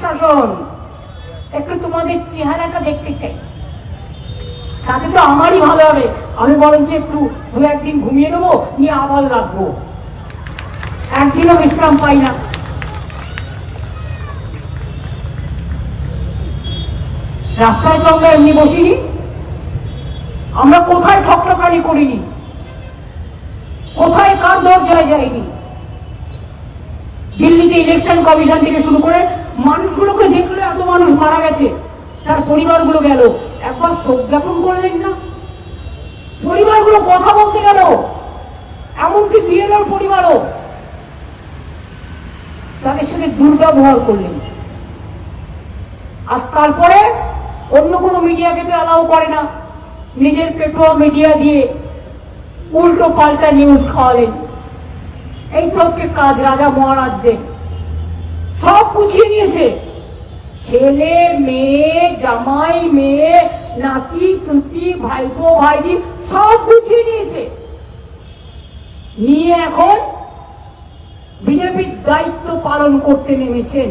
শাসন, একটু তোমাদের চেহারাটা দেখতে চাই, তাতে তো আমারই ভালো হবে। আমি বরঞ্চ একটু দু একদিন ঘুমিয়ে নেবো, নিয়ে আবার লাগবো, একদিনও বিশ্রাম পাই না। রাস্তায় তো আমরা এমনি বসিনি, আমরা কোথায় ঠকঠকানি করিনি, কোথায় কার দরজায় যায়নি। দিল্লিতে ইলেকশন কমিশন থেকে শুরু করে মানুষগুলোকে দেখলে এত মানুষ মারা গেছে, তার পরিবারগুলো গেল, একবার শোক জ্ঞাপন করলেন না? পরিবারগুলো কথা বলতে গেল, এমনকি বিএলওর পরিবারও, তাদের সাথে দুর্ব্যবহার করলেন। আর তারপরে অন্য কোনো মিডিয়াকে তো অ্যালাউ করে না, নিজের পেটোয়া মিডিয়া দিয়ে উল্টো পাল্টা নিউজ খাওয়ালেন। এই তো হচ্ছে কাজ রাজা মহারাজদের। সব গুছিয়ে নিয়েছে, ছেলে মেয়ে, জামাই মেয়ে, নাতি পুতি, ভাইপো ভাইজি সব গুছিয়ে নিয়েছে, নিয়ে এখন বিজেপির দায়িত্ব পালন করতে নেমেছেন।